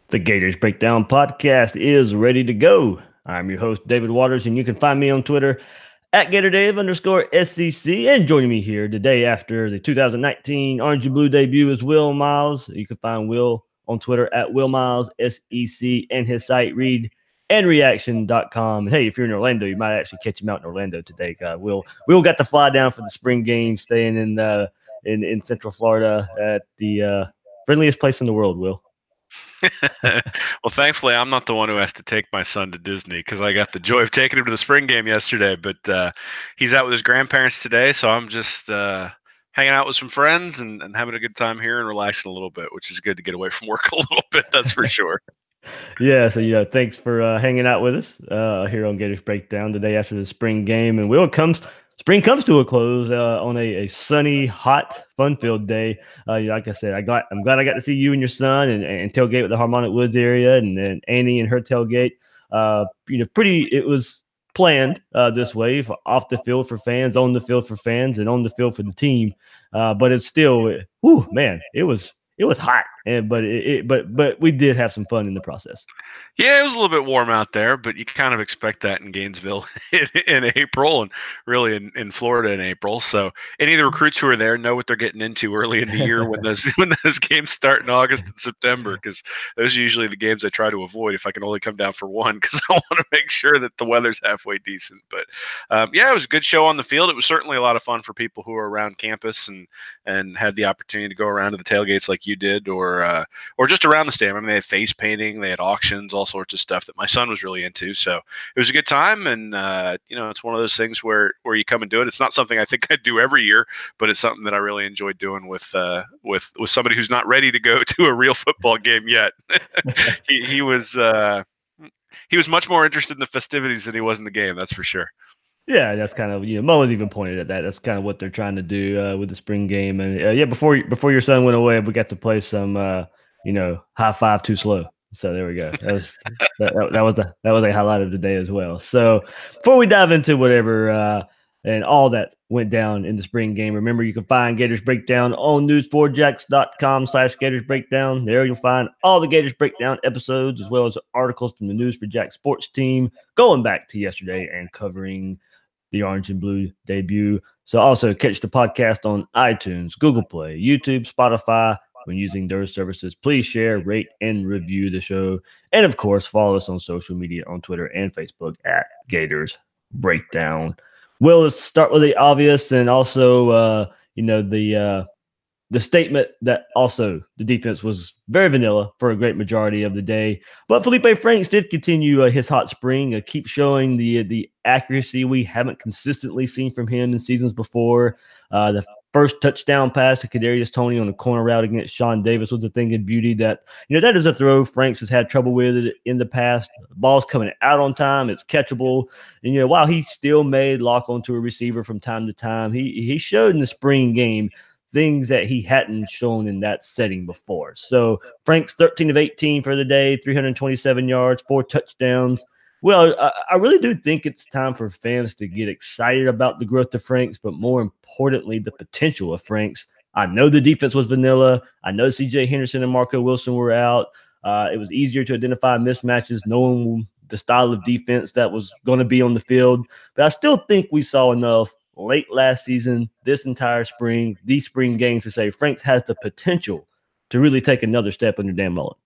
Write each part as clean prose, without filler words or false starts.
The Gators Breakdown podcast is ready to go. I'm your host, David Waters, and you can find me on Twitter at GatorDave_SEC. And joining me here today after the 2019 Orange and Blue debut is Will Miles. You can find Will on Twitter at WillMilesSEC and his site readandreaction.com. And hey, if you're in Orlando, you might actually catch him out in Orlando today. Will got to fly down for the spring game, staying in Central Florida at the friendliest place in the world, Will. Well, thankfully, I'm not the one who has to take my son to Disney because I got the joy of taking him to the spring game yesterday. But he's out with his grandparents today, so I'm just hanging out with some friends and having a good time here and relaxing a little bit, which is good to get away from work a little bit. That's for sure. Yeah, so thanks for hanging out with us here on Gators Breakdown the day after the spring game, and spring comes to a close on a sunny, hot, fun-filled day. Like I said, I'm glad I got to see you and your son and tailgate with the Harmonic Woods area, and Annie and her tailgate. It was planned this way off the field for fans, on the field for fans, and on the field for the team. But it's still, man, it was hot, but we did have some fun in the process. Yeah, it was a little bit warm out there, but you kind of expect that in Gainesville in April and really in Florida in April. So any of the recruits who are there know what they're getting into early in the year when those games start in August and September, because those are usually the games I try to avoid if I can only come down for one, because I want to make sure that the weather's halfway decent. But yeah, it was a good show on the field. It was certainly a lot of fun for people who are around campus and had the opportunity to go around to the tailgates like you did, or just around the stadium. I mean, they had face painting, they had auctions, all sorts of stuff that my son was really into. So it was a good time, and it's one of those things where you come and do it. It's not something I think I do every year, but it's something that I really enjoyed doing with somebody who's not ready to go to a real football game yet. he was much more interested in the festivities than he was in the game. That's for sure. Yeah, that's kind of Mullins even pointed at that. That's kind of what they're trying to do with the spring game. And before your son went away, we got to play some high five too slow. So there we go. That was a highlight of the day as well. So before we dive into whatever and all that went down in the spring game, remember you can find Gators Breakdown on news4jax.com/Gators Breakdown. There you'll find all the Gators Breakdown episodes as well as articles from the News for Jack sports team going back to yesterday and covering the Orange and Blue debut. So also catch the podcast on iTunes, Google Play, YouTube, Spotify. When using those services, please share, rate, and review the show. And of course, follow us on social media on Twitter and Facebook at Gators Breakdown. Well, let's start with the obvious and also, the statement that also the defense was very vanilla for a great majority of the day. But Feleipe Franks did continue his hot spring, keep showing the accuracy we haven't consistently seen from him in seasons before. The first touchdown pass to Kadarius Toney on a corner route against Sean Davis was a thing of beauty that is a throw Franks has had trouble with in the past. The ball's coming out on time. It's catchable. And, while he still may lock onto a receiver from time to time, he showed in the spring game things that he hadn't shown in that setting before. So Franks 13 of 18 for the day, 327 yards, 4 touchdowns. Well, I really do think it's time for fans to get excited about the growth of Franks, but more importantly, the potential of Franks. I know the defense was vanilla. I know C.J. Henderson and Marco Wilson were out. It was easier to identify mismatches, knowing the style of defense that was going to be on the field. But I still think we saw enough late last season, this entire spring, these spring games to say Franks has the potential to really take another step under Dan Mullen.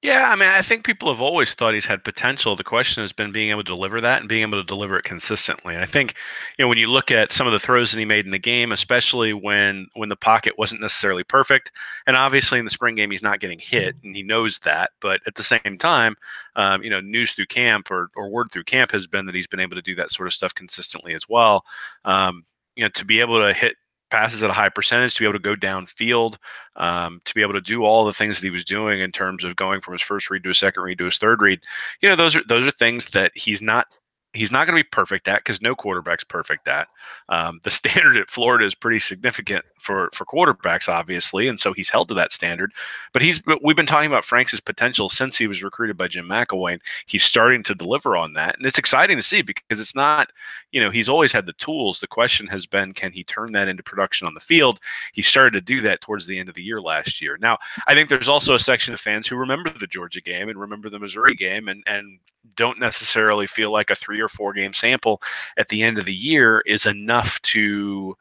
Yeah, I mean, I think people have always thought he's had potential. The question has been being able to deliver that and being able to deliver it consistently. And I think, when you look at some of the throws that he made in the game, especially when the pocket wasn't necessarily perfect, and obviously in the spring game he's not getting hit, and he knows that. But at the same time, news through camp or word through camp has been that he's been able to do that sort of stuff consistently as well. To be able to hit passes at a high percentage, to be able to go downfield, to be able to do all the things that he was doing in terms of going from his first read to his second read to his third read. Those are things that he's not he's not going to be perfect at, because no quarterback's perfect at. The standard at Florida is pretty significant for quarterbacks, obviously, and so he's held to that standard. But we've been talking about Franks' potential since he was recruited by Jim McElwain. He's starting to deliver on that, and it's exciting to see, because it's not, he's always had the tools. The question has been, can he turn that into production on the field? He started to do that towards the end of the year last year. Now, I think there's also a section of fans who remember the Georgia game and remember the Missouri game, and don't necessarily feel like a 3 or 4 game sample at the end of the year is enough to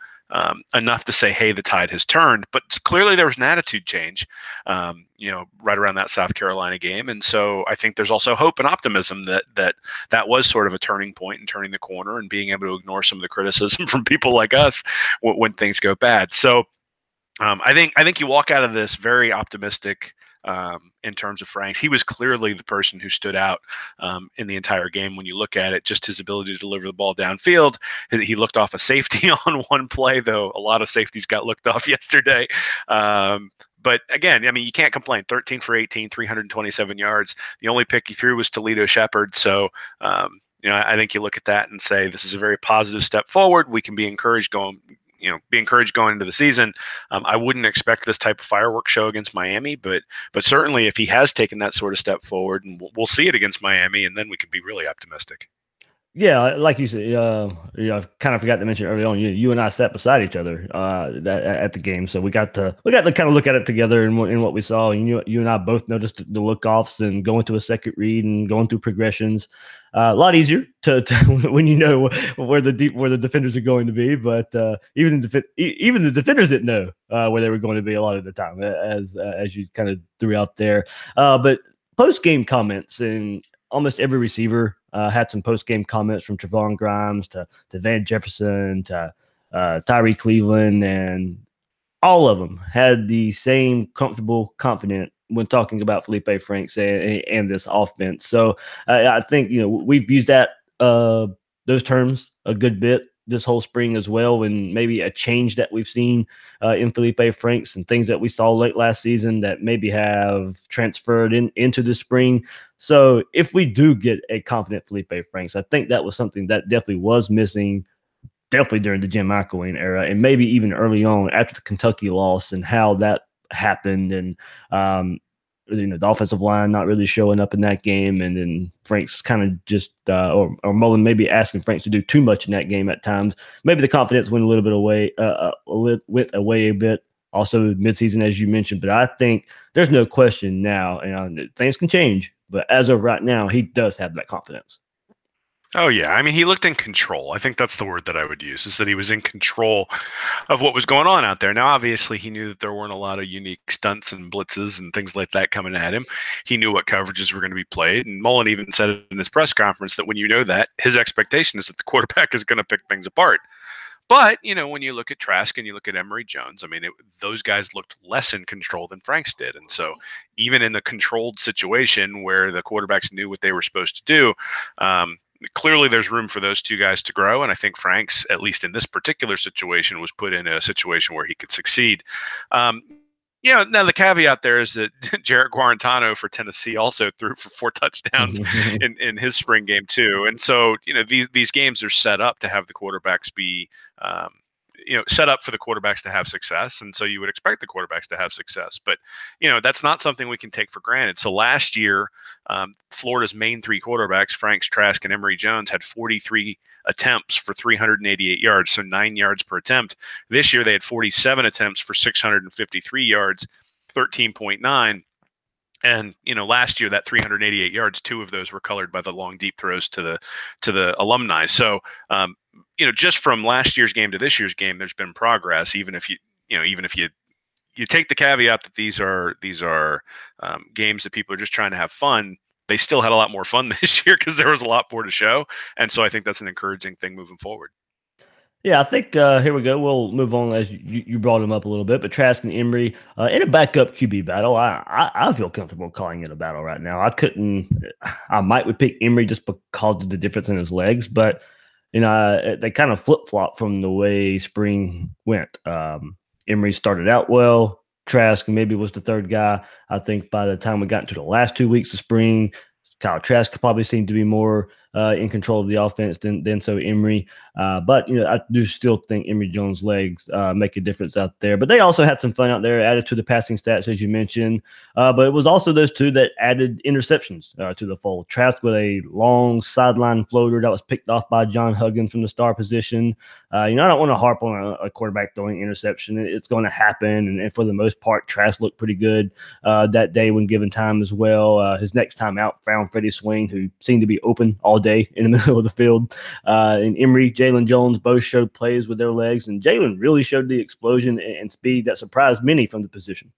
say, hey, the tide has turned. But clearly there was an attitude change, right around that South Carolina game. And so I think there's also hope and optimism that was sort of a turning point and turning the corner and being able to ignore some of the criticism from people like us when things go bad. So I think you walk out of this very optimistic in terms of Franks. He was clearly the person who stood out in the entire game. When you look at it, just his ability to deliver the ball downfield. He looked off a safety on one play, though a lot of safeties got looked off yesterday. But again, I mean, you can't complain. 13 for 18, 327 yards. The only pick he threw was Toledo Shepard. So, I think you look at that and say, this is a very positive step forward. We can be encouraged going into the season. I wouldn't expect this type of fireworks show against Miami, but certainly if he has taken that sort of step forward, and we'll see it against Miami, and then we could be really optimistic. Yeah, like you said, I kind of forgot to mention early on. You and I sat beside each other at the game, so we got to kind of look at it together and what we saw. And you and I both noticed the look offs and going to a second read and going through progressions. A lot easier to when you know where the defenders are going to be, but even the defenders didn't know where they were going to be a lot of the time, as you kind of threw out there. But post game comments, and almost every receiver had some post game comments, from Trevon Grimes to Van Jefferson to Tyree Cleveland, and all of them had the same comfortable, confident when talking about Feleipe Franks and this offense. So I think we've used those terms a good bit this whole spring as well, and maybe a change that we've seen in Feleipe Franks and things that we saw late last season that maybe have transferred into the spring. So if we do get a confident Feleipe Franks, I think that was something that definitely was missing, definitely during the Jim McElwain era, and maybe even early on after the Kentucky loss and how that happened. And the offensive line not really showing up in that game, and then Franks kind of just or Mullen maybe asking Franks to do too much in that game at times. Maybe the confidence went a little bit away, went away a bit. Also midseason, as you mentioned, but I think there's no question now, and things can change, but as of right now, he does have that confidence. Oh, yeah. I mean, he looked in control. I think that's the word that I would use, is that he was in control of what was going on out there. Now, obviously, he knew that there weren't a lot of unique stunts and blitzes and things like that coming at him. He knew what coverages were going to be played. And Mullen even said it in his press conference that when you know that, his expectation is that the quarterback is going to pick things apart. But, when you look at Trask and you look at Emory Jones, I mean, those guys looked less in control than Franks did. And so even in the controlled situation where the quarterbacks knew what they were supposed to do, clearly there's room for those two guys to grow. And I think Franks, at least in this particular situation, was put in a situation where he could succeed. Now the caveat there is that Jarrett Guarantano for Tennessee also threw for 4 touchdowns in his spring game too. And so, these games are set up to have the quarterbacks be, set up for the quarterbacks to have success. And so you would expect the quarterbacks to have success, but that's not something we can take for granted. So last year, Florida's main 3 quarterbacks, Franks, Trask, and Emory Jones, had 43 attempts for 388 yards. So 9 yards per attempt. This year they had 47 attempts for 653 yards, 13.9. And last year that 388 yards, 2 of those were colored by the long deep throws to the alumni. So just from last year's game to this year's game, there's been progress. Even if you take the caveat that these are games that people are just trying to have fun, they still had a lot more fun this year because there was a lot more to show. And so I think that's an encouraging thing moving forward. Yeah, I think here we go. We'll move on as you brought him up a little bit, but Trask and Emory in a backup QB battle. I feel comfortable calling it a battle right now. I would pick Emory just because of the difference in his legs, but they kind of flip flop from the way spring went. Emory started out well. Trask maybe was the third guy. I think by the time we got into the last 2 weeks of spring, Kyle Trask probably seemed to be more in control of the offense than so Emory. But I do still think Emory Jones' legs make a difference out there. But they also had some fun out there, added to the passing stats as you mentioned. But it was also those two that added interceptions to the fold. Trask with a long sideline floater that was picked off by John Huggins from the star position. I don't want to harp on a quarterback throwing interception. It's going to happen, and for the most part, Trask looked pretty good that day when given time as well. His next time out found Freddie Swain, who seemed to be open all day in the middle of the field. And Emory, Jalen Jones both showed plays with their legs, and Jalen really showed the explosion and speed that surprised many from the position.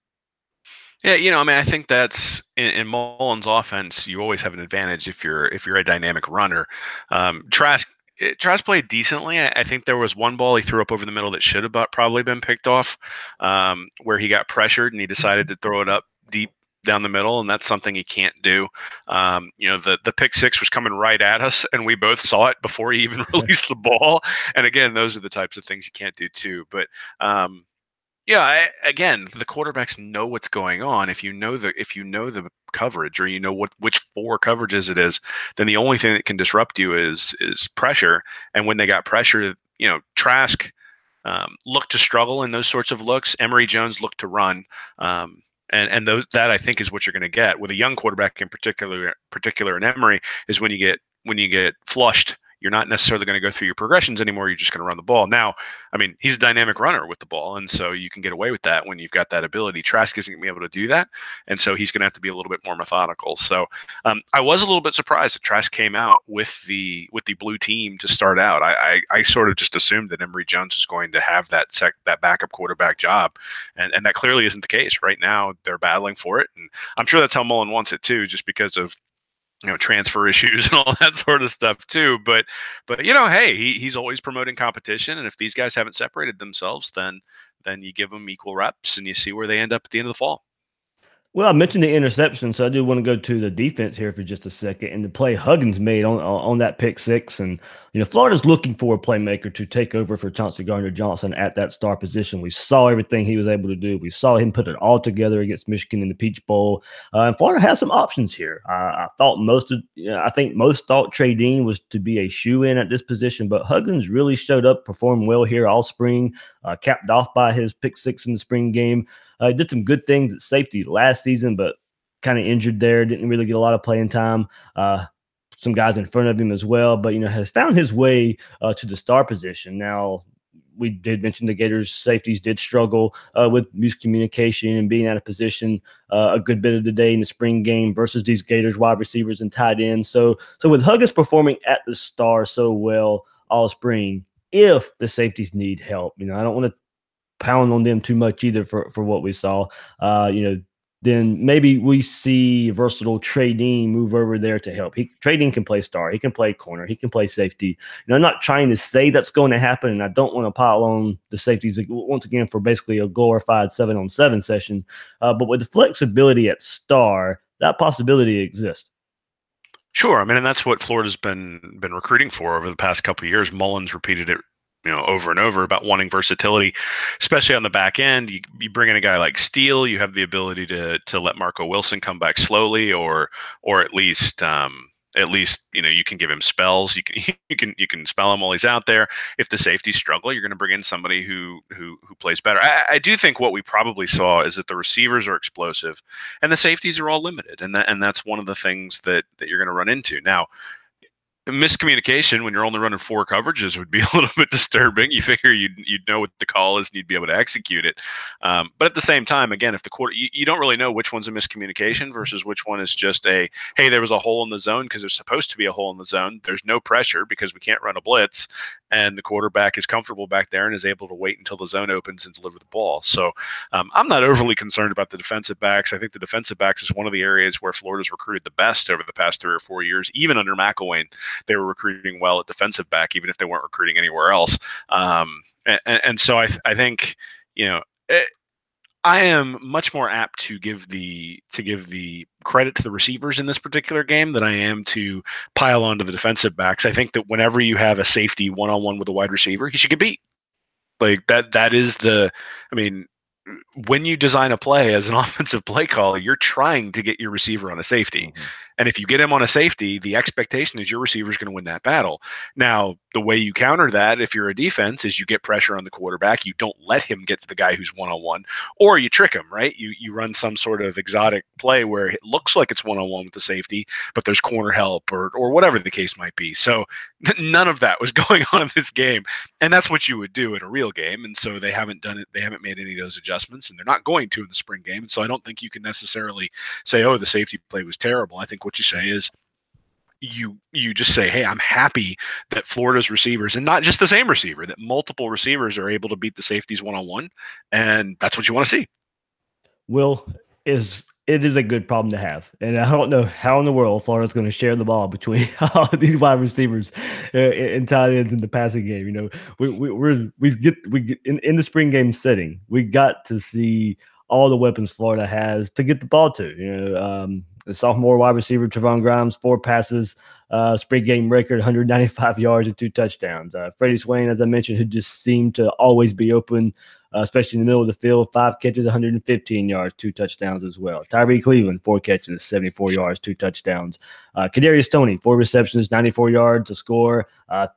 Yeah, I think that's in Mullen's offense. You always have an advantage if you're a dynamic runner. Trask played decently. I think there was one ball he threw up over the middle that should have probably been picked off, where he got pressured and he decided to throw it up deep down the middle, and that's something he can't do. The pick six was coming right at us, and we both saw it before he even released the ball. And again, those are the types of things you can't do too. But yeah, again, the quarterbacks know what's going on. If you know the coverage, or which four coverages it is, then the only thing that can disrupt you is pressure. And when they got pressure, Trask looked to struggle in those sorts of looks. Emory Jones looked to run. And that I think is what you're going to get with a young quarterback in particular in Emory, is when you get flushed. You're not necessarily going to go through your progressions anymore. You're just going to run the ball. Now, I mean, he's a dynamic runner with the ball, and so you can get away with that when you've got that ability. Trask isn't going to be able to do that, and so he's going to have to be a little bit more methodical. So I was a little bit surprised that Trask came out with the blue team to start out. I sort of just assumed that Emory Jones was going to have that backup quarterback job, and that clearly isn't the case. Right now, they're battling for it, and I'm sure that's how Mullen wants it too, just because of transfer issues and all that sort of stuff too. But hey, he's always promoting competition, and if these guys haven't separated themselves, then you give them equal reps and you see where they end up at the end of the fall. Well, I mentioned the interception, so I do want to go to the defense here for just a second and the play Huggins made on that pick six. And Florida's looking for a playmaker to take over for Chauncey Gardner-Johnson at that star position. We saw everything he was able to do. We saw him put it all together against Michigan in the Peach Bowl. And Florida has some options here. I think most thought Trey Dean was to be a shoe-in at this position, but Huggins really showed up, performed well here all spring, capped off by his pick six in the spring game. Did some good things at safety last season, but kind of injured there. Didn't really get a lot of playing time. Some guys in front of him as well, but has found his way to the star position. Now, we did mention the Gators safeties did struggle with miscommunication and being out of position a good bit of the day in the spring game versus these Gators wide receivers and tight ends. So with Huggins performing at the star so well all spring, if the safeties need help, I don't want to pound on them too much either for what we saw. Then maybe we see versatile Trey Dean move over there to help. Trey Dean can play star. He can play corner. He can play safety. I'm not trying to say that's going to happen, and I don't want to pile on the safeties once again for basically a glorified 7-on-7 session. But with the flexibility at star, that possibility exists. Sure. I mean, and that's what Florida's been recruiting for over the past couple of years. Mullen's repeated it over and over about wanting versatility, especially on the back end. You bring in a guy like Steele, you have the ability to let Marco Wilson come back slowly, or at least you can give him spells. You can spell him while he's out there. If the safeties struggle, you're going to bring in somebody who plays better. I do think what we probably saw is that the receivers are explosive and the safeties are all limited, and that's one of the things that you're going to run into now. Miscommunication when you're only running four coverages would be a little bit disturbing. You figure you'd know what the call is and you'd be able to execute it. But at the same time, again, if the quarter, you don't really know which one's a miscommunication versus which one is just hey, there was a hole in the zone because there's supposed to be a hole in the zone. There's no pressure because we can't run a blitz, and the quarterback is comfortable back there and is able to wait until the zone opens and deliver the ball. So I'm not overly concerned about the defensive backs. I think the defensive backs is one of the areas where Florida's recruited the best over the past 3 or 4 years, even under McElwain. They were recruiting well at defensive back, even if they weren't recruiting anywhere else. And so I think, I am much more apt to give the credit to the receivers in this particular game than I am to pile onto the defensive backs. I think that whenever you have a safety one-on-one with a wide receiver, he should get beat. Like that is when you design a play as an offensive play caller, you're trying to get your receiver on a safety. And if you get him on a safety, the expectation is your receiver is going to win that battle. Now, the way you counter that, if you're a defense, is you get pressure on the quarterback. You don't let him get to the guy who's one-on-one, or you trick him, right? You run some sort of exotic play where it looks like it's one-on-one with the safety, but there's corner help or whatever the case might be. So none of that was going on in this game. And that's what you would do in a real game. And so they haven't done it. They haven't made any of those adjustments, and they're not going to in the spring game. And so I don't think you can necessarily say, oh, the safety play was terrible. I think what you say is you just say, hey, I'm happy that Florida's receivers, and not just the same receiver, that multiple receivers are able to beat the safeties one-on-one. And that's what you want to see. Will, it is a good problem to have, and I don't know how in the world Florida's going to share the ball between all these wide receivers and tight ends in the passing game. You know, we get in the spring game setting, we got to see all the weapons Florida has to get the ball to. You know, the sophomore wide receiver Trevon Grimes, 4 passes, spring game record, 195 yards and 2 touchdowns. Freddie Swain, as I mentioned, who just seemed to always be open, especially in the middle of the field, 5 catches, 115 yards, 2 touchdowns as well. Tyree Cleveland, 4 catches, 74 yards, 2 touchdowns. Kadarius Toney, 4 receptions, 94 yards to score,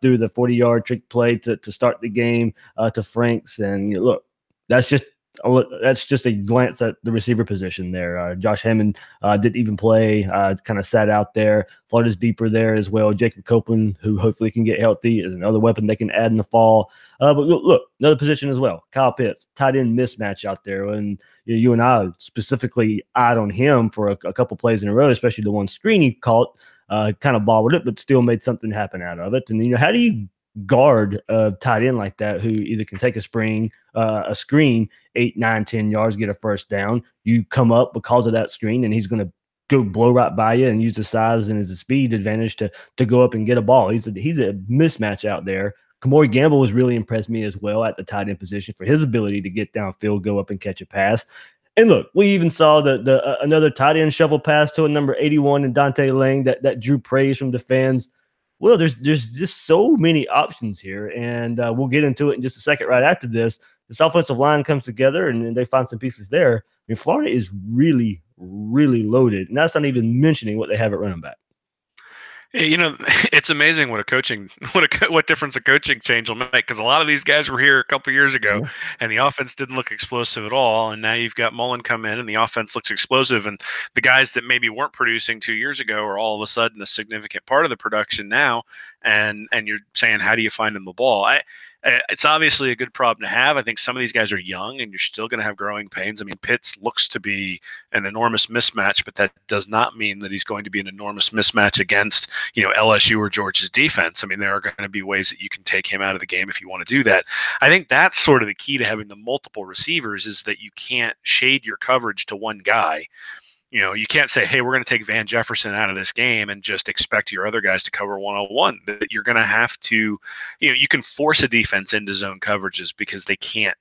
through the 40-yard trick play to start the game to Franks. And you know, look, that's just a glance at the receiver position there. Josh Hammond didn't even play, kind of sat out there. Florida's deeper there as well. Jacob Copeland, who hopefully can get healthy, is another weapon they can add in the fall. But look, another position as well. Kyle Pitts, tight end mismatch out there. And you and I specifically eyed on him for a couple plays in a row, especially the one screen he caught, kind of bobbled it, but still made something happen out of it. And, you know, how do you guard a tight end like that who either can take a screen 8, 9, 10 yards, get a first down? You come up because of that screen, and he's going to go blow right by you and use the size and his speed advantage to go up and get a ball. He's a mismatch out there. Kamori Gamble has really impressed me as well at the tight end position for his ability to get downfield, go up and catch a pass. And look, we even saw the another tight end shovel pass to a number 81 in Dante Lang that drew praise from the fans. Well, there's just so many options here, and we'll get into it in just a second. Right after this, this offensive line comes together, and they find some pieces there. I mean, Florida is really, really loaded, and that's not even mentioning what they have at running back. You know, it's amazing what what difference a coaching change will make, because a lot of these guys were here a couple years ago, and the offense didn't look explosive at all. And now you've got Mullen come in, and the offense looks explosive. And the guys that maybe weren't producing 2 years ago are all of a sudden a significant part of the production now. And you're saying, how do you find them the ball? It's obviously a good problem to have. I think some of these guys are young, and you're still going to have growing pains. I mean, Pitts looks to be an enormous mismatch, but that does not mean that he's going to be an enormous mismatch against, you know, LSU or Georgia's defense. I mean, there are going to be ways that you can take him out of the game if you want to do that. I think that's sort of the key to having the multiple receivers, is that you can't shade your coverage to one guy. You know, you can't say, hey, we're going to take Van Jefferson out of this game and just expect your other guys to cover one-on-one. That you're going to have to, you know, you can force a defense into zone coverages because they can't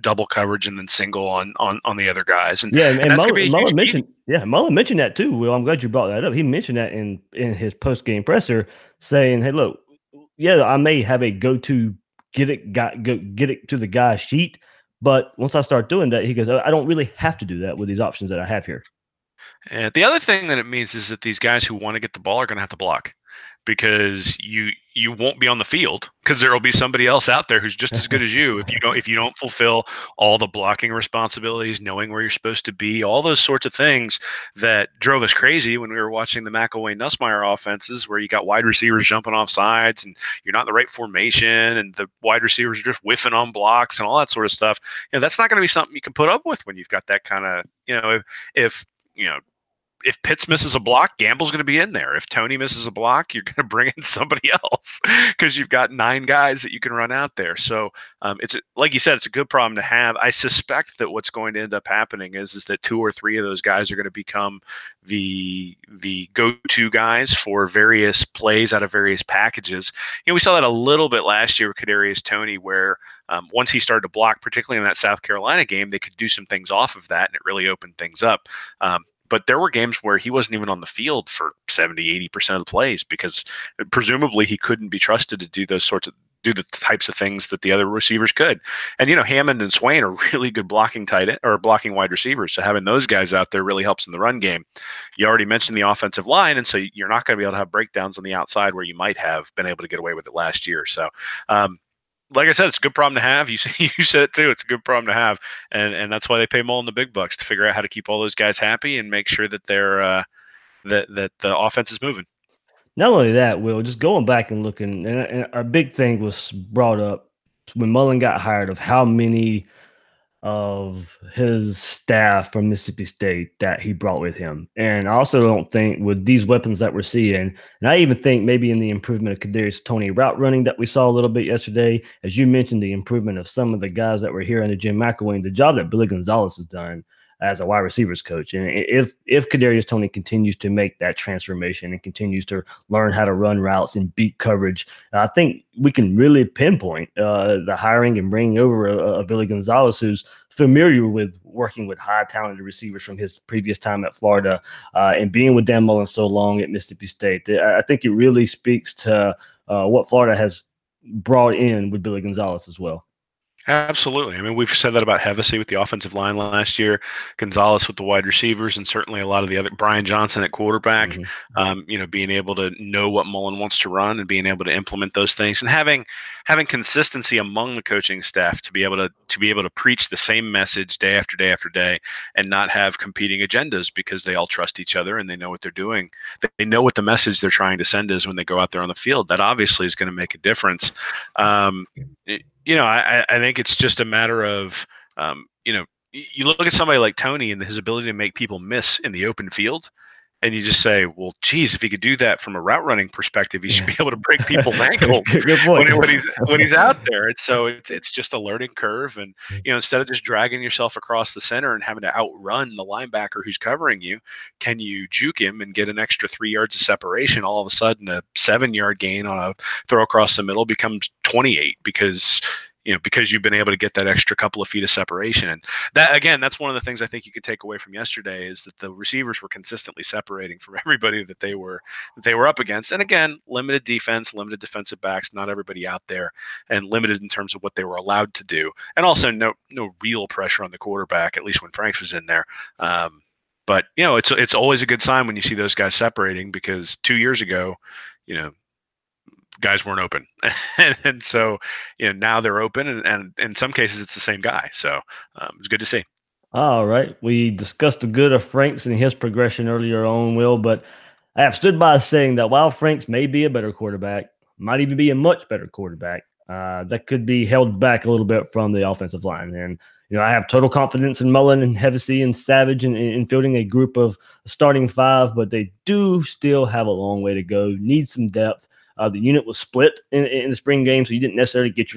double coverage and then single on the other guys. And, yeah, and that's going to be a huge mentioned, Mullen mentioned that too. Well, I'm glad you brought that up. He mentioned that in his post-game presser, saying, hey, look, yeah, I may have a go-to get it to the guy sheet, but once I start doing that, he goes, I don't really have to do that with these options that I have here. And the other thing that it means is that these guys who want to get the ball are going to have to block, because you won't be on the field, because there will be somebody else out there who's just as good as you if you don't fulfill all the blocking responsibilities, knowing where you're supposed to be, all those sorts of things that drove us crazy when we were watching the McElwain-Nussmeier offenses, where you got wide receivers jumping off sides and you're not in the right formation, and the wide receivers are just whiffing on blocks and all that sort of stuff. You know, that's not going to be something you can put up with when you've got that kind of, you know, if you know, if Pitts misses a block, Gamble's going to be in there. If Toney misses a block, you're going to bring in somebody else, because you've got 9 guys that you can run out there. So it's, like you said, it's a good problem to have. I suspect that what's going to end up happening is that 2 or 3 of those guys are going to become the go-to guys for various plays out of various packages. You know, we saw that a little bit last year with Kadarius Toney, where once he started to block, particularly in that South Carolina game, they could do some things off of that, and it really opened things up. But there were games where he wasn't even on the field for 70, 80% of the plays, because presumably he couldn't be trusted to do those sorts of do the types of things that the other receivers could. And Hammond and Swain are really good blocking tight end or blocking wide receivers. So having those guys out there really helps in the run game. You already mentioned the offensive line, and so you're not going to be able to have breakdowns on the outside where you might have been able to get away with it last year. So like I said, it's a good problem to have. You said it too. It's a good problem to have, and that's why they pay Mullen the big bucks to figure out how to keep all those guys happy and make sure that they're that the offense is moving. Not only that, Will, just going back and looking, and a big thing was brought up when Mullen got hired of how many of his staff from Mississippi State that he brought with him. And I also don't think with these weapons that we're seeing, and I even think maybe in the improvement of Kadarius Toney route running that we saw a little bit yesterday, as you mentioned, the improvement of some of the guys that were here under Jim McElwain, the job that Billy Gonzalez has done as a wide receivers coach. And if Kadarius Toney continues to make that transformation and continues to learn how to run routes and beat coverage, I think we can really pinpoint the hiring and bringing over a Billy Gonzalez who's familiar with working with high talented receivers from his previous time at Florida and being with Dan Mullen so long at Mississippi State. I think it really speaks to what Florida has brought in with Billy Gonzalez as well. Absolutely. I mean, we've said that about Hevesy with the offensive line last year, Gonzalez with the wide receivers, and certainly a lot of the other Brian Johnson at quarterback. Mm-hmm. Being able to know what Mullen wants to run and being able to implement those things, and having consistency among the coaching staff to be able to preach the same message day after day after day, and not have competing agendas because they all trust each other and they know what they're doing. They know what the message they're trying to send is when they go out there on the field. That obviously is going to make a difference. I think it's just a matter of, you look at somebody like Toney and his ability to make people miss in the open field, and you just say, well, geez, if he could do that from a route running perspective, he should be able to break people's ankles when he's out there. It's just a learning curve, and instead of just dragging yourself across the center and having to outrun the linebacker who's covering you, can you juke him and get an extra 3 yards of separation? All of a sudden, a 7-yard gain on a throw across the middle becomes 28 because you've been able to get that extra couple of feet of separation. And that, again, that's one of the things I think you could take away from yesterday is that the receivers were consistently separating from everybody that they were up against. And again, limited defense, limited defensive backs, not everybody out there, and limited in terms of what they were allowed to do. And also no real pressure on the quarterback, at least when Franks was in there. But it's always a good sign when you see those guys separating, because 2 years ago, guys weren't open. and so now they're open, and in some cases it's the same guy. So it's good to see. All right, we discussed the good of Franks and his progression earlier on, Will, but I have stood by saying that while Franks may be a better quarterback, might even be a much better quarterback, that could be held back a little bit from the offensive line. And I have total confidence in Mullen and Hevesy and Savage in fielding a group of starting five, but they do still have a long way to go, need some depth. The unit was split in the spring game, so you didn't necessarily get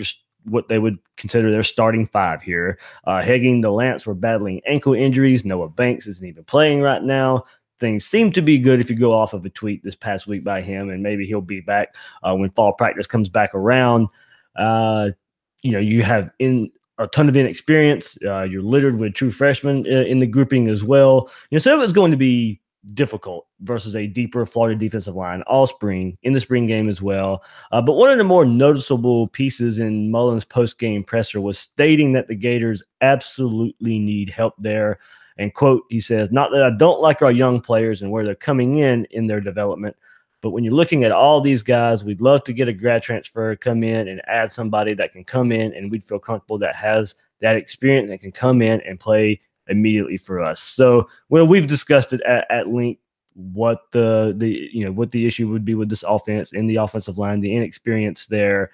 what they would consider their starting five here. Hegging and Lance were battling ankle injuries. Noah Banks isn't even playing right now. Things seem to be good if you go off of a tweet this past week by him, and maybe he'll be back when fall practice comes back around. You have a ton of inexperience. You're littered with true freshmen in the grouping as well. So it's going to be difficult versus a deeper Florida defensive line all spring, in the spring game as well. But one of the more noticeable pieces in Mullen's post-game presser was stating that the Gators absolutely need help there. And quote, he says, "Not that I don't like our young players and where they're coming in their development, but when you're looking at all these guys, we'd love to get a grad transfer, come in and add somebody that can come in and we'd feel comfortable that has that experience and can come in and play immediately for us." So, we've discussed it at length what what the issue would be with this offense and the offensive line, the inexperience there.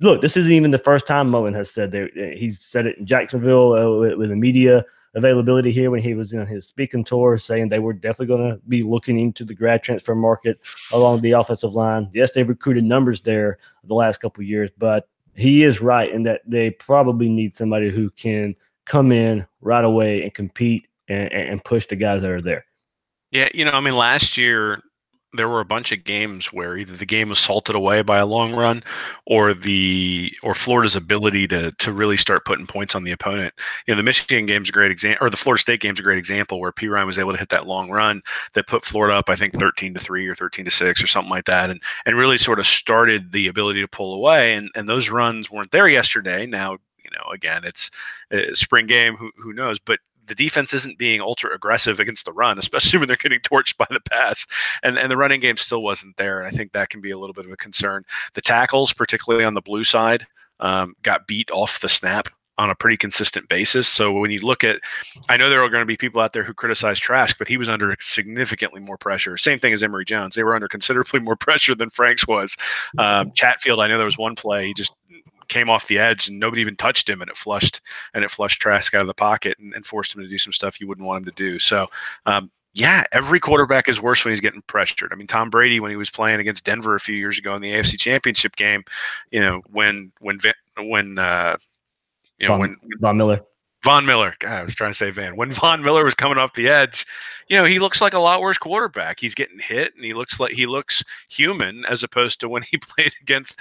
Look, this isn't even the first time Mullen has said that. He said it in Jacksonville with the media availability here when he was in his speaking tour, saying they were definitely going to be looking into the grad transfer market along the offensive line. Yes, they've recruited numbers there the last couple of years, but he is right in that they probably need somebody who can come in right away and compete and push the guys that are there. Yeah, last year there were a bunch of games where either the game was salted away by a long run, or Florida's ability to really start putting points on the opponent. The Michigan game's a great example, or the Florida State game's a great example, where P. Ryan was able to hit that long run that put Florida up, I think 13-3 or 13-6 or something like that, and really sort of started the ability to pull away. And those runs weren't there yesterday. Now, again, it's a spring game. Who knows? But the defense isn't being ultra aggressive against the run, especially when they're getting torched by the pass. And the running game still wasn't there. And I think that can be a little bit of a concern. The tackles, particularly on the blue side, got beat off the snap on a pretty consistent basis. So when you look at, I know there are going to be people out there who criticize Trask, but he was under significantly more pressure. Same thing as Emory Jones. They were under considerably more pressure than Franks was. Chatfield, I know there was one play, he just came off the edge and nobody even touched him, and it flushed Trask out of the pocket and forced him to do some stuff you wouldn't want him to do. So yeah, every quarterback is worse when he's getting pressured. I mean, Tom Brady, when he was playing against Denver a few years ago in the AFC Championship game, when Von Miller. Von Miller. God, I was trying to say Van. When Von Miller was coming off the edge, he looks like a lot worse quarterback. He's getting hit, and he looks human, as opposed to when he played against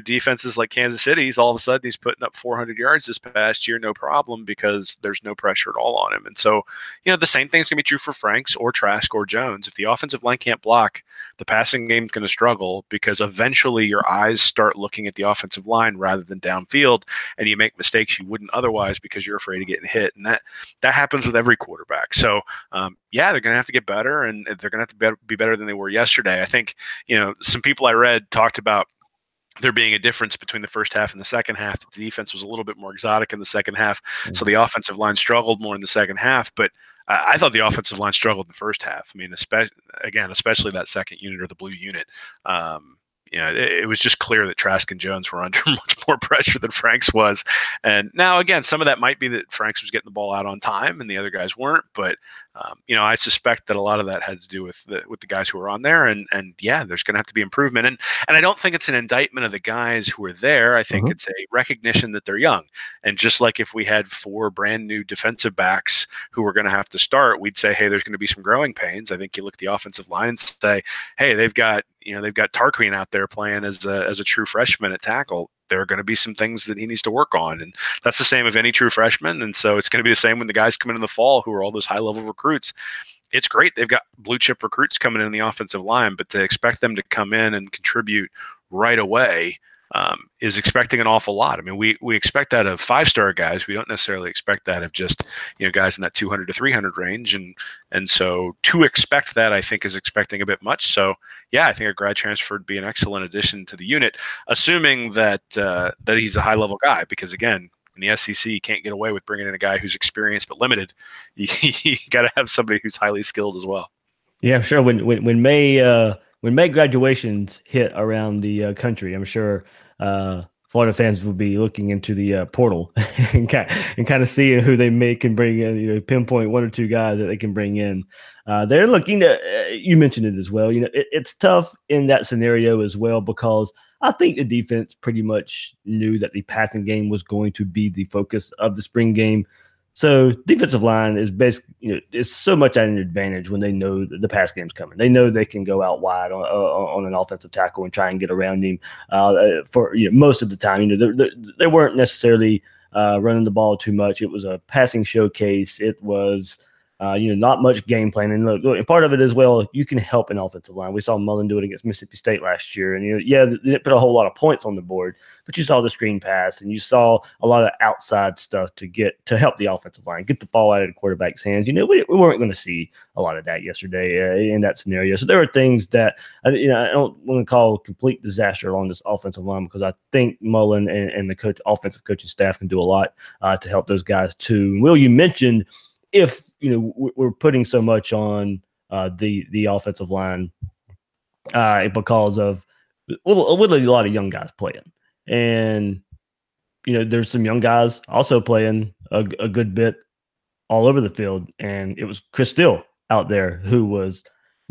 defenses like Kansas City's. All of a sudden, he's putting up 400 yards this past year, no problem, because there's no pressure at all on him. And so, the same thing's gonna be true for Franks or Trask or Jones. If the offensive line can't block, the passing game's going to struggle, because eventually your eyes start looking at the offensive line rather than downfield, and you make mistakes you wouldn't otherwise because you're afraid of getting hit. And that happens with every quarterback. So yeah, they're going to have to get better, and they're going to have to be better than they were yesterday. I think some people I read talked about there being a difference between the first half and the second half. The defense was a little bit more exotic in the second half, so the offensive line struggled more in the second half. But I thought the offensive line struggled in the first half. I mean, especially that second unit, or the blue unit. It was just clear that Trask and Jones were under much more pressure than Franks was. And now, again, some of that might be that Franks was getting the ball out on time and the other guys weren't. But I suspect that a lot of that had to do with the guys who were on there. And yeah, there's going to have to be improvement. And I don't think it's an indictment of the guys who are there. I think it's a recognition that they're young. And just like if we had 4 brand new defensive backs who were going to have to start, we'd say, hey, there's going to be some growing pains. I think you look at the offensive line and say, hey, they've got Tarquin out there playing as a true freshman at tackle. There are going to be some things that he needs to work on. And that's the same of any true freshman. And so it's going to be the same when the guys come in the fall who are all those high-level recruits. It's great. They've got blue-chip recruits coming in the offensive line, but to expect them to come in and contribute right away is expecting an awful lot. I mean, we expect that of 5-star guys. We don't necessarily expect that of just guys in that 200 to 300 range, and so to expect that, I think, is expecting a bit much. So yeah, I think a grad transfer would be an excellent addition to the unit, assuming that he's a high level guy. Because again, in the SEC, you can't get away with bringing in a guy who's experienced but limited. You got to have somebody who's highly skilled as well. Yeah, sure. When May graduations hit around the country, I'm sure Florida fans will be looking into the portal and kind of seeing who they can bring in. Pinpoint 1 or 2 guys that they can bring in. They're looking to. You mentioned it as well. It's tough in that scenario as well, because I think the defense pretty much knew that the passing game was going to be the focus of the spring game. So defensive line is basically, it's so much at an advantage when they know the pass game's coming. They know they can go out wide on an offensive tackle and try and get around him for most of the time. They weren't necessarily running the ball too much. It was a passing showcase. It was not much game plan. And look, and part of it as well, you can help an offensive line. We saw Mullen do it against Mississippi State last year. And, they didn't put a whole lot of points on the board, but you saw the screen pass and you saw a lot of outside stuff to help the offensive line, get the ball out of the quarterback's hands. We weren't going to see a lot of that yesterday in that scenario. So there are things that, I don't want to call complete disaster along this offensive line, because I think Mullen and the offensive coaching staff can do a lot to help those guys too. Will, you mentioned, if we're putting so much on the offensive line because of a lot of young guys playing, and there's some young guys also playing a good bit all over the field, and it was Chris Steele out there who was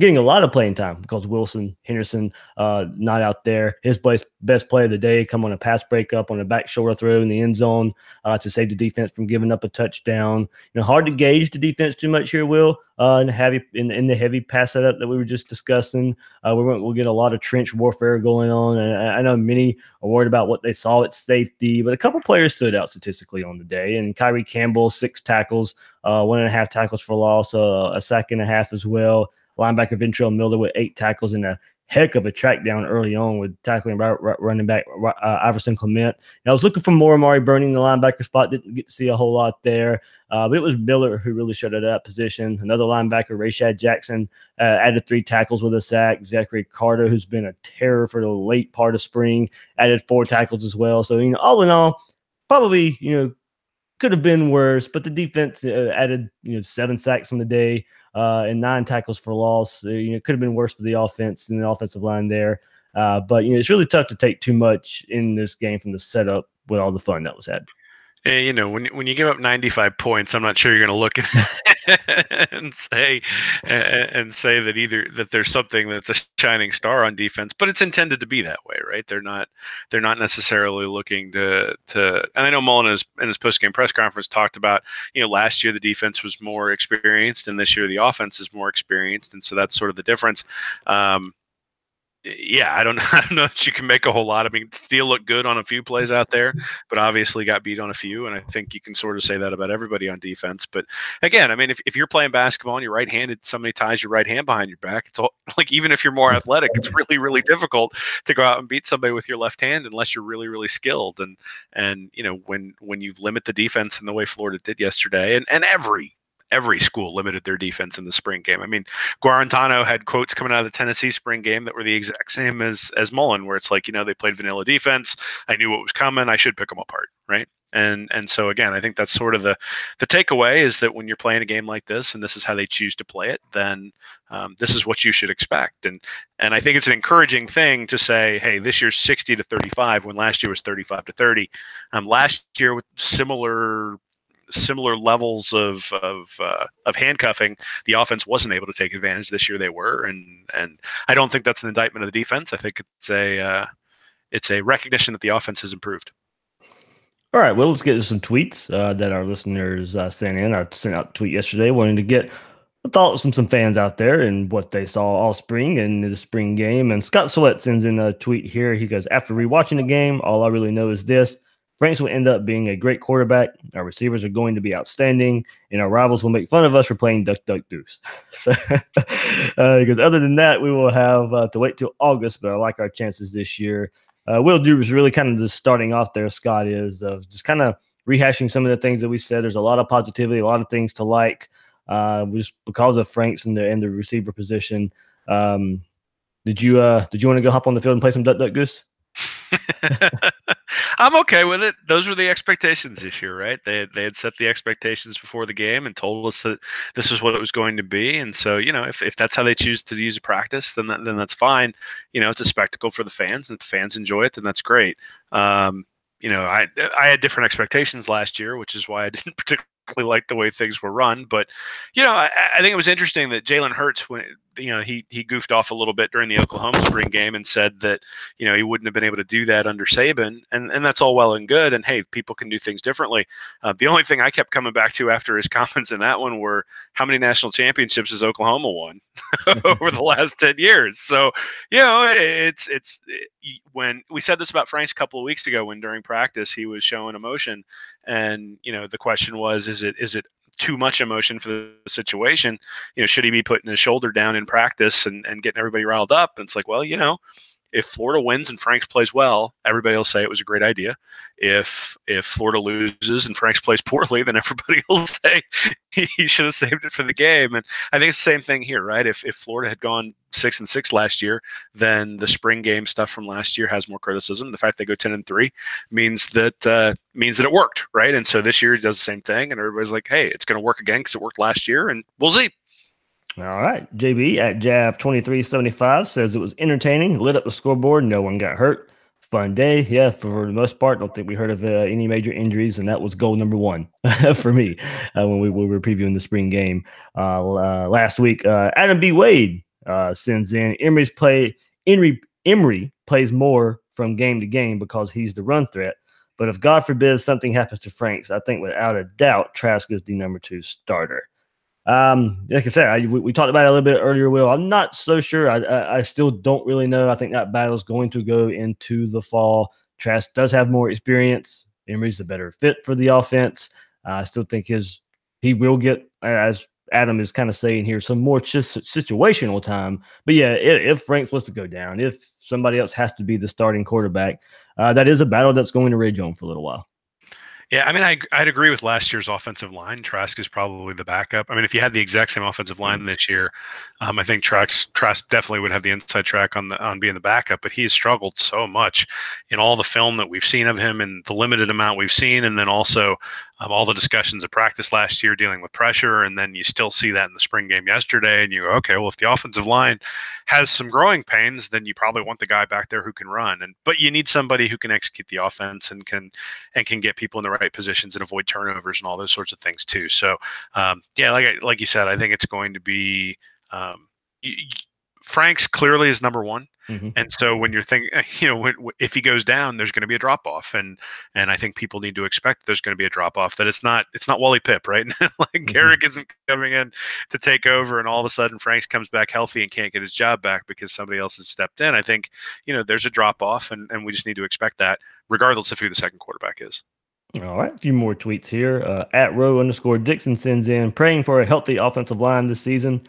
getting a lot of playing time because Wilson Henderson not out there. His best play of the day come on a pass breakup on a back shoulder throw in the end zone to save the defense from giving up a touchdown. Hard to gauge the defense too much here, Will. In the heavy pass setup that we were just discussing, we'll get a lot of trench warfare going on, and I know many are worried about what they saw at safety, but a couple players stood out statistically on the day. And Kyrie Campbell, 6 tackles, 1.5 tackles for loss, a sack and a half as well. Linebacker Ventrell Miller with 8 tackles and a heck of a track down early on with tackling running back Iverson Clement. And I was looking for more Amari Burney in the linebacker spot. Didn't get to see a whole lot there. But it was Miller who really showed at that position. Another linebacker, Rashad Jackson, added 3 tackles with a sack. Zachary Carter, who's been a terror for the late part of spring, added 4 tackles as well. So, all in all, probably, could have been worse, but the defense added 7 sacks on the day and 9 tackles for loss. It could have been worse for the offense and the offensive line there. But it's really tough to take too much in this game from the setup with all the fun that was had. And, when you give up 95 points, I'm not sure you're going to look at and say that there's something that's a shining star on defense, but it's intended to be that way, right? They're not necessarily looking to. And I know Mullen in his post-game press conference talked about, last year the defense was more experienced, and this year the offense is more experienced, and so that's sort of the difference. Yeah, I don't know that you can make a whole lot. I mean, Steele looked good on a few plays out there, but obviously got beat on a few. And I think you can sort of say that about everybody on defense. But again, I mean, if you're playing basketball and you're right-handed, somebody ties your right hand behind your back. It's all like, even if you're more athletic, it's really, really difficult to go out and beat somebody with your left hand unless you're really, really skilled. And when you limit the defense in the way Florida did yesterday, and every school limited their defense in the spring game. I mean, Guarantano had quotes coming out of the Tennessee spring game that were the exact same as Mullen, where it's like, they played vanilla defense. I knew what was coming. I should pick them apart, right? And so again, I think that's sort of the takeaway is that when you're playing a game like this, and this is how they choose to play it, then this is what you should expect. And I think it's an encouraging thing to say, hey, this year's 60-35 when last year was 35-30. Last year with similar levels of handcuffing, the offense wasn't able to take advantage. This year they were, and I don't think that's an indictment of the defense. I think it's a recognition that the offense has improved. All right, well, let's get to some tweets that our listeners sent in. I sent out a tweet yesterday wanting to get thoughts from some fans out there and what they saw all spring and the spring game. And Scott Sweat sends in a tweet here. He goes, after rewatching the game, all I really know is this: Franks will end up being a great quarterback. Our receivers are going to be outstanding, and our rivals will make fun of us for playing duck, duck, deuce. So, because other than that, we will have to wait till August, but I like our chances this year. Will do is really kind of just starting off there, Scott, is just kind of rehashing some of the things that we said. There's a lot of positivity, a lot of things to like, just because of Franks and the receiver position. Did you want to go hop on the field and play some duck, duck, goose? I'm okay with it. Those were the expectations this year, right? They had set the expectations before the game and told us that this was what it was going to be. And so, if that's how they choose to use a practice, then that's fine. It's a spectacle for the fans, and if the fans enjoy it, then that's great. I had different expectations last year, which is why I didn't particularly like the way things were run. But, I think it was interesting that Jalen Hurts, when he goofed off a little bit during the Oklahoma spring game and said that, he wouldn't have been able to do that under Saban. And that's all well and good. And hey, people can do things differently. The only thing I kept coming back to after his comments in that one were how many national championships has Oklahoma won over the last 10 years. So, when we said this about Franks a couple of weeks ago, when during practice he was showing emotion, and the question was, is it too much emotion for the situation? Should he be putting his shoulder down in practice and getting everybody riled up? And it's like, well, if Florida wins and Franks plays well, everybody will say it was a great idea. If Florida loses and Franks plays poorly, then everybody will say he should have saved it for the game. And I think it's the same thing here, right? If Florida had gone 6-6 last year, then the spring game stuff from last year has more criticism. The fact they go 10-3 means that it worked, right? And so this year he does the same thing, and everybody's like, hey, it's going to work again because it worked last year, and we'll see. All right. JB at Jav2375 says it was entertaining, lit up the scoreboard, no one got hurt. Fun day. Yeah, for the most part, don't think we heard of any major injuries, and that was goal number 1 for me when we were previewing the spring game last week. Adam B. Wade sends in Emery plays more from game to game because he's the run threat. But if God forbid something happens to Franks, I think without a doubt Trask is the number 2 starter. Like I said, we talked about it a little bit earlier, Will. I'm not so sure. I still don't really know. I think that battle is going to go into the fall. Trask does have more experience. Emery's a better fit for the offense. I still think he will get, as Adam is kind of saying here, some more situational time. But yeah, if Franks was to go down, if somebody else has to be the starting quarterback, that is a battle that's going to rage on for a little while. Yeah, I mean, I'd agree with last year's offensive line. Trask is probably the backup. I mean, if you had the exact same offensive line this year, I think Trask definitely would have the inside track on being the backup. But he has struggled so much in all the film that we've seen of him and the limited amount we've seen, and then also all the discussions of practice last year dealing with pressure, and then you still see that in the spring game yesterday, and you go, okay, well, if the offensive line has some growing pains, then you probably want the guy back there who can run, but you need somebody who can execute the offense and can get people in the right positions and avoid turnovers and all those sorts of things too. So, yeah, like you said, I think it's going to be Franks clearly is number 1. Mm-hmm. And so when you're thinking, if he goes down, there's going to be a drop off, and I think people need to expect there's going to be a drop off. That it's not Wally Pipp, right? Like Garrick isn't coming in to take over, and all of a sudden Franks comes back healthy and can't get his job back because somebody else has stepped in. I think there's a drop off, and we just need to expect that, regardless of who the second quarterback is. All right, a few more tweets here. At @row_Dixon sends in praying for a healthy offensive line this season.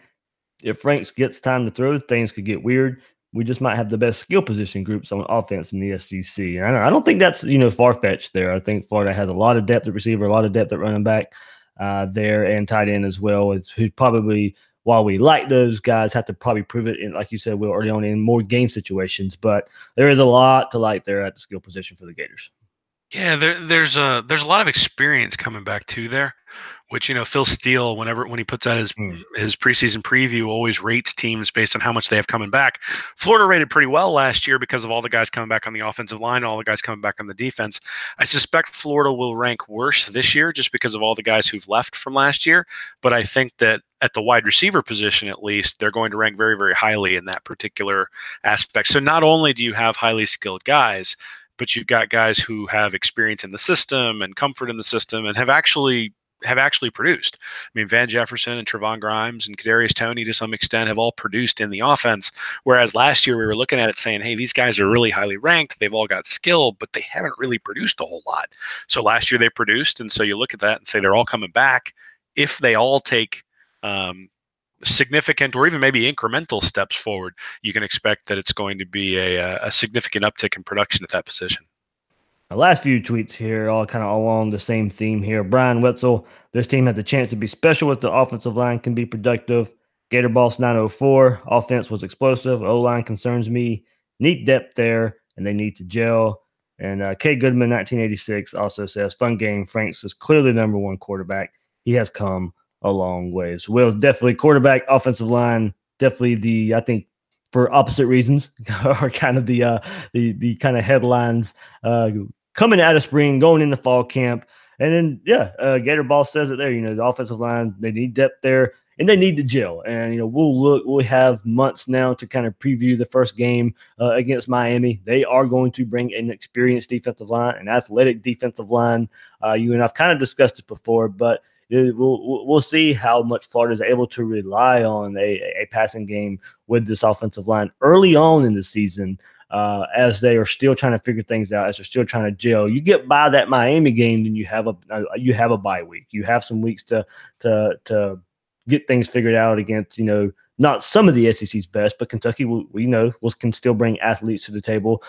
If Franks gets time to throw, things could get weird. We just might have the best skill position groups on offense in the SEC. And I don't think that's far-fetched there. I think Florida has a lot of depth at receiver, a lot of depth at running back there, and tight end as well. It's who probably, while we like those guys, have to probably prove it in, like you said, Will, early on in more game situations. But there is a lot to like there at the skill position for the Gators. Yeah, there's a lot of experience coming back too there, which Phil Steele, when he puts out his preseason preview, always rates teams based on how much they have coming back. Florida rated pretty well last year because of all the guys coming back on the offensive line, all the guys coming back on the defense. I suspect Florida will rank worse this year just because of all the guys who've left from last year. But I think that at the wide receiver position, at least, they're going to rank very, very highly in that particular aspect. So not only do you have highly skilled guys, but you've got guys who have experience in the system and comfort in the system and have actually produced. I mean, Van Jefferson and Trevon Grimes and Kadarius Toney to some extent have all produced in the offense, whereas last year we were looking at it saying, hey, these guys are really highly ranked. They've all got skill, but they haven't really produced a whole lot. So last year they produced, and so you look at that and say they're all coming back. If they all take significant or even maybe incremental steps forward, you can expect that it's going to be a significant uptick in production at that position. The last few tweets here, all kind of along the same theme here. Brian Wetzel, this team has a chance to be special if the offensive line can be productive. Gator Boss 904, offense was explosive. O-line concerns me. Need depth there, and they need to gel. And K. Goodman 1986 also says, fun game. Franks is clearly the number 1 quarterback. He has come a long ways. Will's definitely quarterback, offensive line, definitely I think for opposite reasons are kind of the kind of headlines coming out of spring, going into fall camp. And then, Gator Ball says it there, the offensive line, they need depth there and they need to gel. And, we'll have months now to kind of preview the first game against Miami. They are going to bring an experienced defensive line, an athletic defensive line. You and I've kind of discussed it before, but we'll see how much Florida is able to rely on a passing game with this offensive line early on in the season, as they are still trying to figure things out, as they're still trying to gel. You get by that Miami game, then you have a bye week. You have some weeks to get things figured out against not some of the SEC's best, but Kentucky can still bring athletes to the table.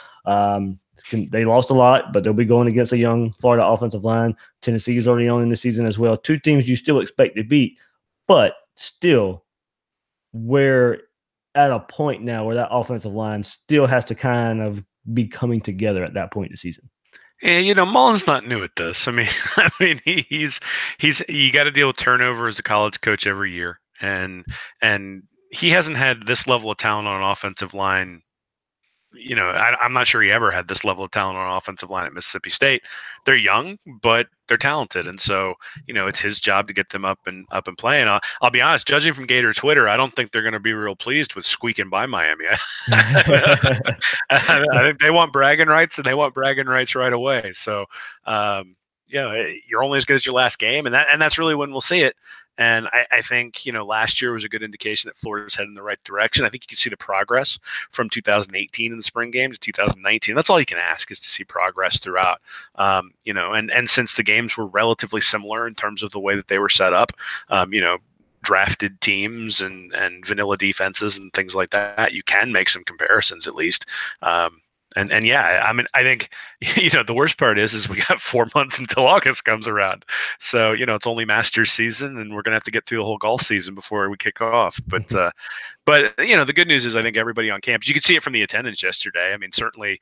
They lost a lot, but they'll be going against a young Florida offensive line. Tennessee is already on in the season as well. 2 teams you still expect to beat, but still we're at a point now where that offensive line still has to kind of be coming together at that point in the season. And Mullen's not new at this. I mean, he's you got to deal with turnover as a college coach every year, and he hasn't had this level of talent on an offensive line I'm not sure he ever had this level of talent on offensive line at Mississippi State. They're young, but they're talented, and so it's his job to get them up and playing. I'll be honest, judging from Gator Twitter, I don't think they're going to be real pleased with squeaking by Miami. I think they want bragging rights, and they want bragging rights right away. So, you're only as good as your last game, and that's really when we'll see it. And I think, last year was a good indication that Florida's heading in the right direction. I think you can see the progress from 2018 in the spring game to 2019. That's all you can ask, is to see progress throughout. And since the games were relatively similar in terms of the way that they were set up, drafted teams and vanilla defenses and things like that, you can make some comparisons at least. And yeah, I mean, I think, the worst part is we got 4 months until August comes around. So, it's only Masters season, and we're going to have to get through the whole golf season before we kick off. But, the good news is I think everybody on campus, you could see it from the attendance yesterday. I mean, certainly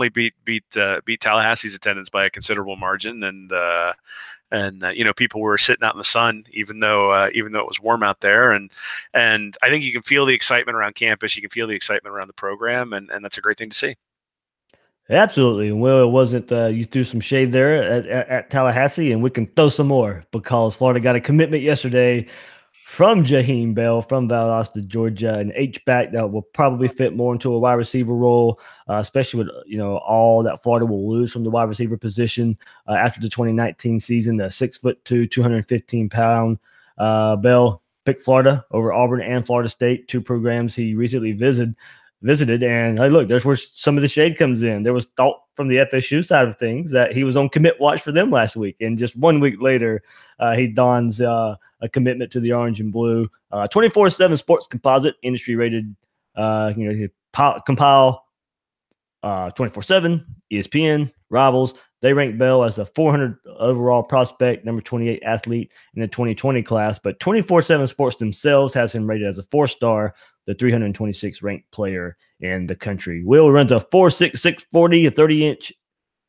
beat Tallahassee's attendance by a considerable margin. And people were sitting out in the sun, even though it was warm out there. And I think you can feel the excitement around campus. You can feel the excitement around the program. And that's a great thing to see. Absolutely. Well, it wasn't, you threw some shade there at Tallahassee, and we can throw some more, because Florida got a commitment yesterday from Jaheim Bell from Valdosta, Georgia, an H-back that will probably fit more into a wide receiver role, especially with, all that Florida will lose from the wide receiver position after the 2019 season. The 6'2", 215-pound Bell picked Florida over Auburn and Florida State, two programs he recently visited. And hey, look, there's where some of the shade comes in. There was thought from the FSU side of things that he was on commit watch for them last week, and just 1 week later, he dons a commitment to the orange and blue. 24/7 Sports Composite, industry rated. Compile 24/7, ESPN, Rivals. They rank Bell as a 400 overall prospect, number 28 athlete in the 2020 class. But 24/7 Sports themselves has him rated as a 4-star, the 326th ranked player in the country. Will runs a 4.6, 640, a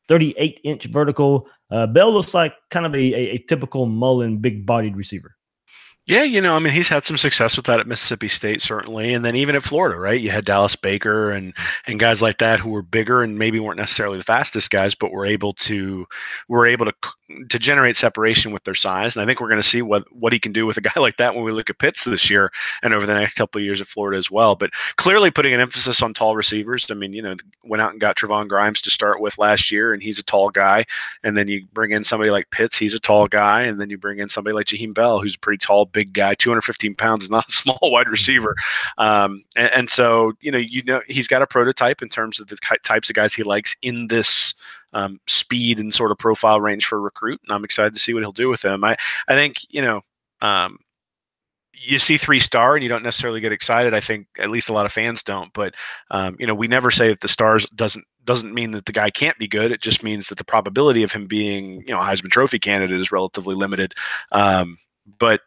38-inch vertical. Bell looks like kind of a typical Mullen big-bodied receiver. Yeah, he's had some success with that at Mississippi State, certainly, and then even at Florida, right? You had Dallas Baker and guys like that who were bigger and maybe weren't necessarily the fastest guys, but were able to generate separation with their size. And I think we're going to see what he can do with a guy like that when we look at Pitts this year and over the next couple of years at Florida as well. But clearly putting an emphasis on tall receivers. I mean, went out and got Trevon Grimes to start with last year, and he's a tall guy. And then you bring in somebody like Pitts, he's a tall guy, and then you bring in somebody like Jaheim Bell, who's a pretty tall, big guy. 215 pounds is not a small wide receiver. And so, he's got a prototype in terms of the types of guys he likes in this speed and sort of profile range for a recruit. And I'm excited to see what he'll do with them. I think, you see 3-star and you don't necessarily get excited. I think at least a lot of fans don't, but we never say that the stars doesn't mean that the guy can't be good. It just means that the probability of him being, a Heisman Trophy candidate is relatively limited. But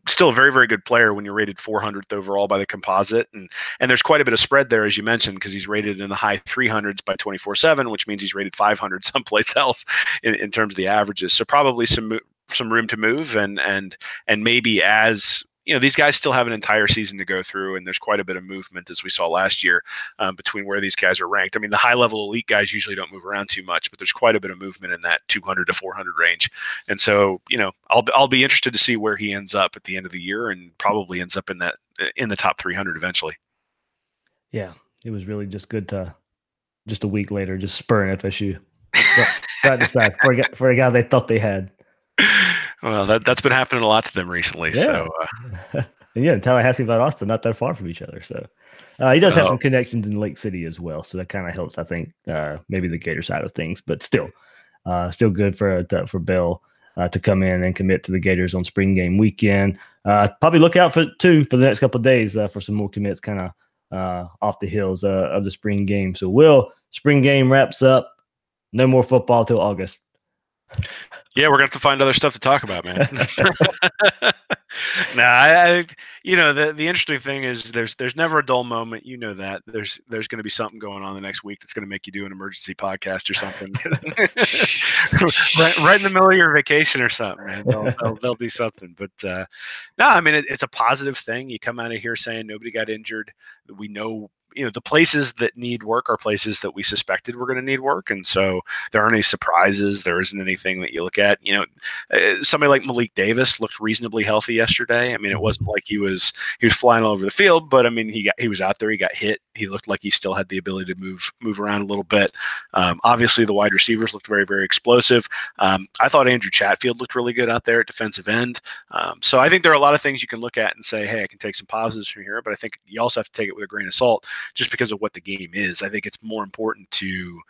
still a very, very good player when you're rated 400th overall by the composite. And there's quite a bit of spread there, as you mentioned, because he's rated in the high 300s by 24/7, which means he's rated 500 someplace else in terms of the averages. So probably some room to move, and maybe as these guys still have an entire season to go through, and there's quite a bit of movement, as we saw last year, between where these guys are ranked. I mean, the high-level elite guys usually don't move around too much, but there's quite a bit of movement in that 200 to 400 range. And so, I'll be interested to see where he ends up at the end of the year, and probably ends up in the top 300 eventually. Yeah, it was really just good to just a week later just spur an FSU right aside for a guy they thought they had. Well, that's been happening a lot to them recently. Yeah. So, and Tallahassee and Valdosta not that far from each other. So he does have some connections in Lake City as well. So that kind of helps, I think, maybe the Gator side of things. But still good for Bell to come in and commit to the Gators on spring game weekend. Probably look out for the next couple of days for some more commits kind of off the heels of the spring game. So spring game wraps up. No more football till August. Yeah, we're gonna have to find other stuff to talk about, man. I the interesting thing is there's never a dull moment. You know that there's going to be something going on the next week that's going to make you do an emergency podcast or something. right in the middle of your vacation or something, man. They'll do something. But no, I mean it's a positive thing. You come out of here saying nobody got injured. We know the places that need work are places that we suspected were going to need work, and so there aren't any surprises. There isn't anything that you look at. Somebody like Malik Davis looked reasonably healthy yesterday. I mean, it wasn't like he was flying all over the field, but I mean, he was out there. He got hit. He looked like he still had the ability to move around a little bit. Obviously, the wide receivers looked very, very explosive. I thought Andrew Chatfield looked really good out there at defensive end. So I think there are a lot of things you can look at and say, hey, I can take some positives from here, but I think you also have to take it with a grain of salt just because of what the game is. I think it's more important to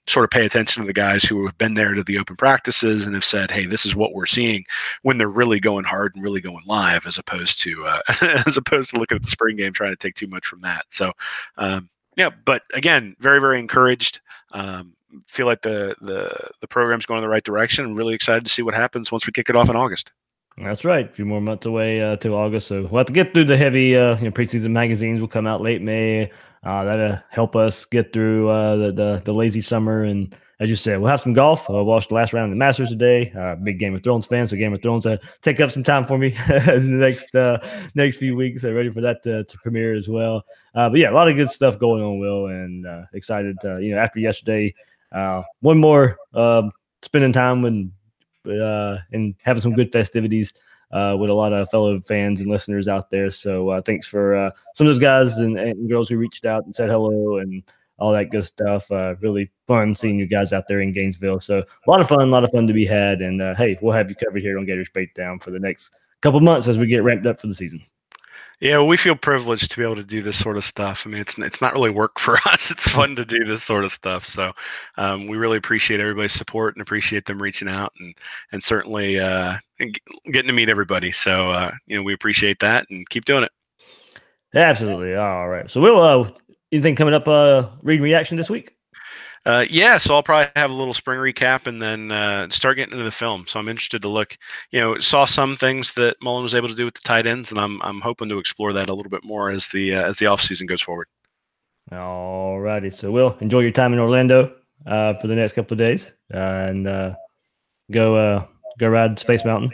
sort of pay attention to the guys who have been there to the open practices and have said, hey, this is what we're seeing when they're really going hard and really going live, as opposed to looking at the spring game trying to take too much from that. So but again, very, very encouraged. Feel like the program's going in the right direction. I'm really excited to see what happens once we kick it off in August. That's right. A few more months away to August, so we'll have to get through the heavy preseason magazines. Will come out late May. That'll help us get through the lazy summer. And as you said, we'll have some golf. I'll watch the last round of the Masters today. Big Game of Thrones fan, so Game of Thrones take up some time for me in the next few weeks. I'm ready for that to premiere as well. But yeah, a lot of good stuff going on, Will, and excited. After yesterday, one more spending time with. And having some good festivities with a lot of fellow fans and listeners out there. So thanks for some of those guys and girls who reached out and said hello and all that good stuff. Really fun seeing you guys out there in Gainesville. So a lot of fun to be had. And hey, we'll have you covered here on Gators Breakdown for the next couple months as we get ramped up for the season. Yeah, we feel privileged to be able to do this sort of stuff. I mean, it's not really work for us. It's fun to do this sort of stuff. So we really appreciate everybody's support and appreciate them reaching out and certainly getting to meet everybody. So, we appreciate that and keep doing it. Absolutely. All right. So Will, anything coming up read reaction this week? So I'll probably have a little spring recap and then start getting into the film. So I'm interested to look, saw some things that Mullen was able to do with the tight ends, and I'm hoping to explore that a little bit more as the off season goes forward. All righty. So Will, enjoy your time in Orlando for the next couple of days, and go ride Space Mountain.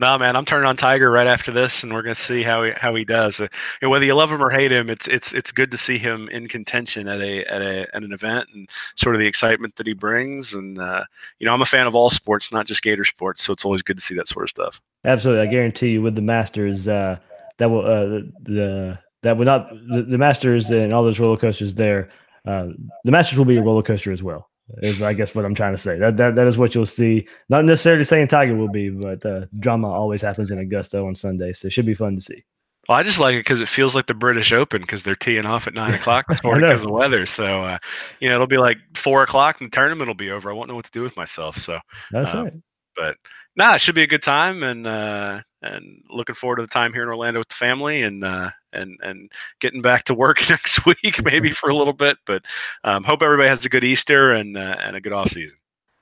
Nah, man, I'm turning on Tiger right after this, and we're gonna see how he does. Whether you love him or hate him, it's good to see him in contention at an event and sort of the excitement that he brings. And I'm a fan of all sports, not just Gator sports, so it's always good to see that sort of stuff. Absolutely, I guarantee you, with the Masters, the Masters and all those roller coasters there, the Masters will be a roller coaster as well. Is I guess what I'm trying to say. That is what you'll see. Not necessarily saying Tiger will be, but drama always happens in Augusta on Sunday, so it should be fun to see. Well, I just like it because it feels like the British Open because they're teeing off at 9 o'clock this morning because of the weather. So, it'll be like 4 o'clock and the tournament will be over. I won't know what to do with myself. So that's right. But it should be a good time and looking forward to the time here in Orlando with the family and getting back to work next week, maybe for a little bit. But hope everybody has a good Easter and a good off season.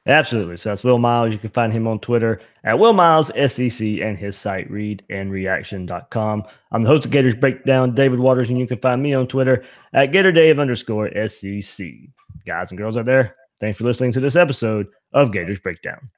Absolutely. So that's Will Miles. You can find him on Twitter at Will Miles SEC and his site readandreaction.com. I'm the host of Gators Breakdown, David Waters, and you can find me on Twitter at GatorDave_SEC. Guys and girls out there, thanks for listening to this episode of Gators Breakdown.